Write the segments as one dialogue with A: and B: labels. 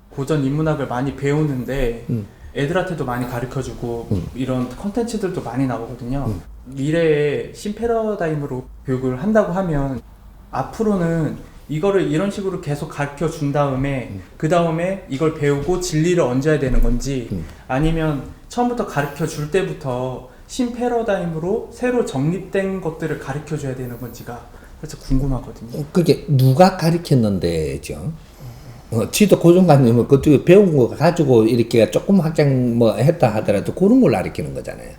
A: 고전 인문학을 많이 배우는데 애들한테도 많이 가르쳐주고 이런 컨텐츠들도 많이 나오거든요. 미래에 신패러다임으로 교육을 한다고 하면 앞으로는 이거를 이런 식으로 계속 가르쳐 준 다음에 그 다음에 이걸 배우고 진리를 얹어야 되는 건지 아니면 처음부터 가르쳐 줄 때부터 신패러다임으로 새로 정립된 것들을 가르쳐 줘야 되는 건지가 살짝 궁금하거든요.
B: 그게 누가 가르쳤는데죠. 지도 고정관념은 그쪽에 배운 거 가지고 이렇게 조금 확장 뭐 했다 하더라도 그런 걸 가르치는 거잖아요.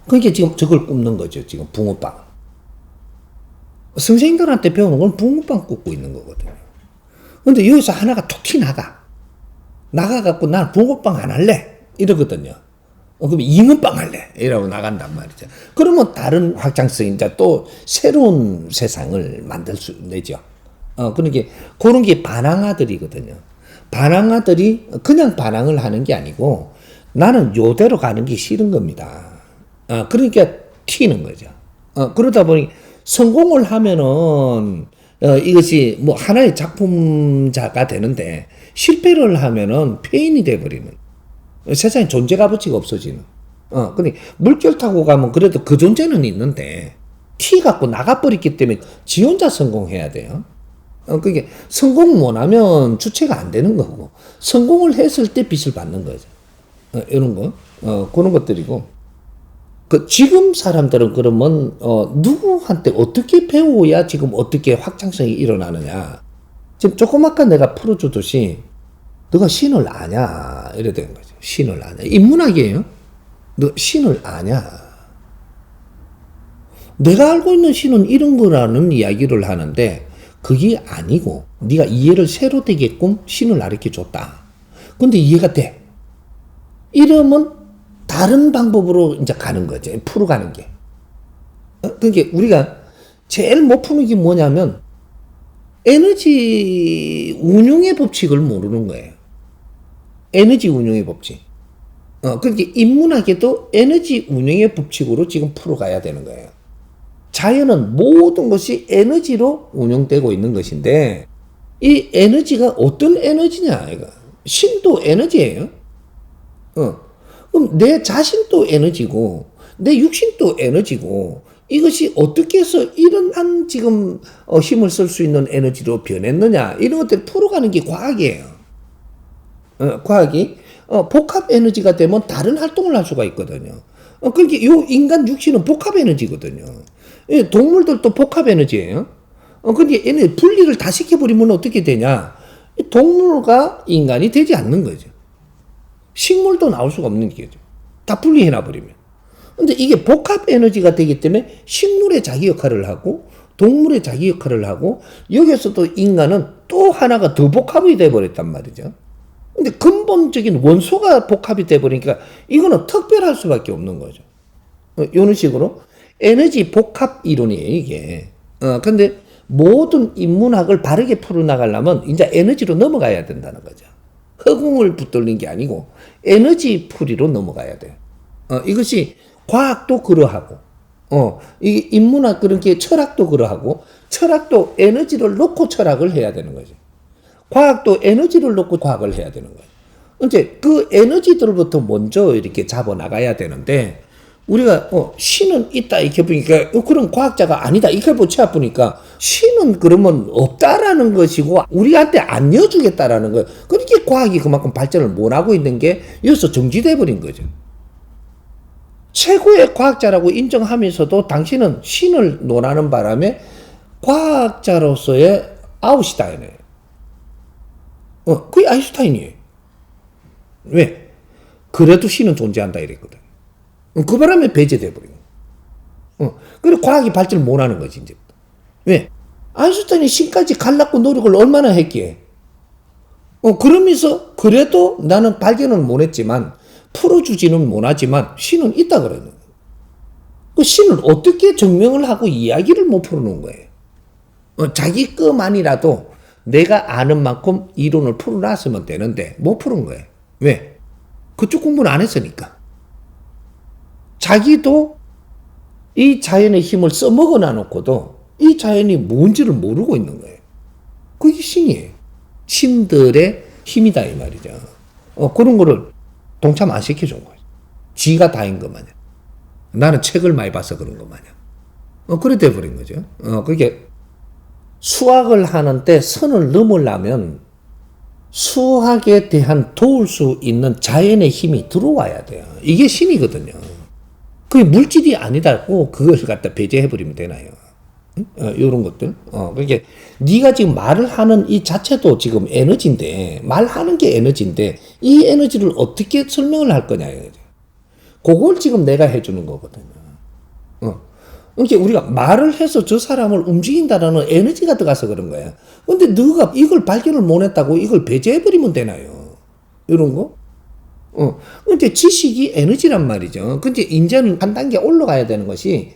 B: 그게 지금 저걸 굽는 거죠. 지금 붕어빵. 선생님들한테 배우는 건 붕어빵 굽고 있는 거거든요. 근데 여기서 하나가 툭 튀나가. 나가갖고 난 붕어빵 안 할래. 이러거든요. 그럼 잉어빵 할래. 이러고 나간단 말이죠. 그러면 다른 확장성, 이제 또 새로운 세상을 만들 수 있죠. 그러니까 그런 게 반항아들이거든요. 반항아들이 그냥 반항을 하는 게 아니고 나는 요대로 가는 게 싫은 겁니다. 그러니까 튀는 거죠. 그러다 보니 성공을 하면은 이것이 뭐 하나의 작품자가 되는데 실패를 하면은 폐인이 돼버리는 세상에 존재 값어치가 없어지는. 근데 물결 타고 가면 그래도 그 존재는 있는데 티 갖고 나가버렸기 때문에 지 혼자 성공해야 돼요. 그게 성공 못하면 주체가 안 되는 거고 성공을 했을 때 빚을 받는 거죠. 이런 거 그런 것들이고 지금 사람들은 그러면 누구한테 어떻게 배워야 지금 어떻게 확장성이 일어나느냐. 지금 조금 아까 내가 풀어주듯이 너가 신을 아냐 이래 되는 거죠. 신을 아냐. 인문학이에요. 너 신을 아냐. 내가 알고 있는 신은 이런 거라는 이야기를 하는데 그게 아니고 네가 이해를 새로 되게끔 신을 가르쳐줬다. 근데 이해가 돼. 이러면 다른 방법으로 이제 가는 거죠. 풀어가는 게. 그러니까 우리가 제일 못 푸는 게 뭐냐면 에너지 운용의 법칙을 모르는 거예요. 에너지 운용의 법칙. 그러니까 인문학에도 에너지 운용의 법칙으로 지금 풀어가야 되는 거예요. 자연은 모든 것이 에너지로 운영되고 있는 것인데 이 에너지가 어떤 에너지냐 이거. 신도 에너지예요. 그럼 내 자신도 에너지고 내 육신도 에너지고 이것이 어떻게 해서 이런 지금 힘을 쓸 수 있는 에너지로 변했느냐 이런 것들을 풀어가는 게 과학이에요. 과학이 복합 에너지가 되면 다른 활동을 할 수가 있거든요. 그러니까 요 인간 육신은 복합 에너지거든요. 동물들도 복합 에너지예요. 근데 얘네 분리를 다 시켜버리면 어떻게 되냐? 동물과 인간이 되지 않는 거죠. 식물도 나올 수가 없는 거죠. 다 분리해놔버리면. 근데 이게 복합 에너지가 되기 때문에 식물의 자기 역할을 하고 동물의 자기 역할을 하고 여기서도 인간은 또 하나가 더 복합이 돼버렸단 말이죠. 근데 근본적인 원소가 복합이 돼버리니까 이거는 특별할 수밖에 없는 거죠. 이런 식으로 에너지 복합 이론이에요, 이게. 근데 모든 인문학을 바르게 풀어나가려면 이제 에너지로 넘어가야 된다는 거죠. 허공을 붙들는 게 아니고 에너지 풀이로 넘어가야 돼요. 이것이 과학도 그러하고, 이게 인문학 그런 게 철학도 그러하고, 철학도 에너지를 놓고 철학을 해야 되는 거죠. 과학도 에너지를 놓고 과학을 해야 되는 거예요. 이제 그 에너지들부터 먼저 이렇게 잡아 나가야 되는데, 우리가 신은 있다 이렇게 보니까 그런 과학자가 아니다 이렇게 보채 보니까 신은 그러면 없다라는 것이고 우리한테 안 여주겠다라는 거예요. 그렇게 과학이 그만큼 발전을 못하고 있는 게 여기서 정지돼 버린 거죠. 최고의 과학자라고 인정하면서도 당신은 신을 논하는 바람에 과학자로서의 아웃슈타인이에요. 그게 아인슈타인이에요. 왜? 그래도 신은 존재한다 이랬거든. 그 바람에 배제돼 버린 거예요. 그리고 과학이 발전을 못하는 거지 이제부터. 왜? 아인슈타인이 신까지 갈라고 노력을 얼마나 했기에. 그러면서 그래도 나는 발견은 못했지만 풀어주지는 못하지만 신은 있다 그러는 거예요. 그 신을 어떻게 증명을 하고 이야기를 못 풀어놓은 거예요. 자기 것만이라도 내가 아는 만큼 이론을 풀어놨으면 되는데 못 풀은 거예요. 왜? 그쪽 공부는 안 했으니까. 자기도 이 자연의 힘을 써먹어 놔놓고도 이 자연이 뭔지를 모르고 있는 거예요. 그게 신이에요. 신들의 힘이다 이 말이죠. 그런 거를 동참 안 시켜준 거예요. 지가 다인 것 마냥. 나는 책을 많이 봐서 그런 것 마냥. 그래 돼버린 거죠. 그게 수학을 하는데 선을 넘으려면 수학에 대한 도울 수 있는 자연의 힘이 들어와야 돼요. 이게 신이거든요. 그게 물질이 아니다고 그걸 갖다 배제해버리면 되나요? 이런 것들. 그게 네가 지금 말을 하는 이 자체도 지금 에너지인데, 말하는 게 에너지인데 이 에너지를 어떻게 설명을 할 거냐. 그걸 지금 내가 해주는 거거든요. 그러니까 우리가 말을 해서 저 사람을 움직인다라는 에너지가 들어가서 그런 거야. 근데 너가 이걸 발견을 못 했다고 이걸 배제해버리면 되나요? 이런 거? 근데 지식이 에너지란 말이죠. 근데 이제는 한 단계 올라가야 되는 것이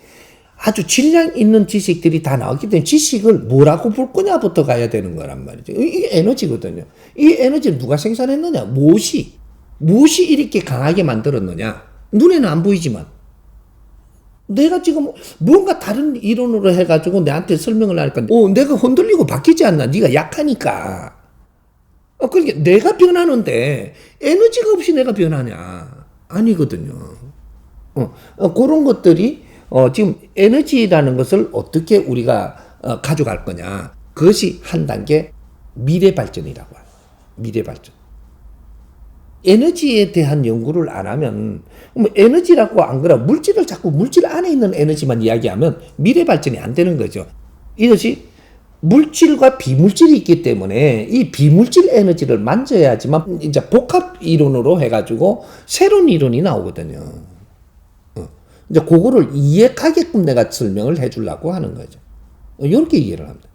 B: 아주 질량 있는 지식들이 다 나왔기 때문에 지식을 뭐라고 볼 거냐부터 가야 되는 거란 말이죠. 이게 에너지거든요. 이 에너지를 누가 생산했느냐? 무엇이 이렇게 강하게 만들었느냐? 눈에는 안 보이지만. 내가 지금 뭔가 다른 이론으로 해가지고 내한테 설명을 하니까 내가 흔들리고 바뀌지 않나? 네가 약하니까. 그러니까 내가 변하는데 에너지가 없이 내가 변하냐? 아니거든요. 그런 것들이 지금 에너지라는 것을 어떻게 우리가 가져갈 거냐? 그것이 한 단계 미래 발전이라고 해요. 미래 발전. 에너지에 대한 연구를 안 하면 에너지라고 안 그래 물질을 자꾸 물질 안에 있는 에너지만 이야기하면 미래 발전이 안 되는 거죠. 이것이 물질과 비물질이 있기 때문에 이 비물질 에너지를 만져야지만 이제 복합 이론으로 해가지고 새로운 이론이 나오거든요. 이제 그거를 이해하게끔 내가 설명을 해주려고 하는 거죠. 이렇게 이해를 합니다.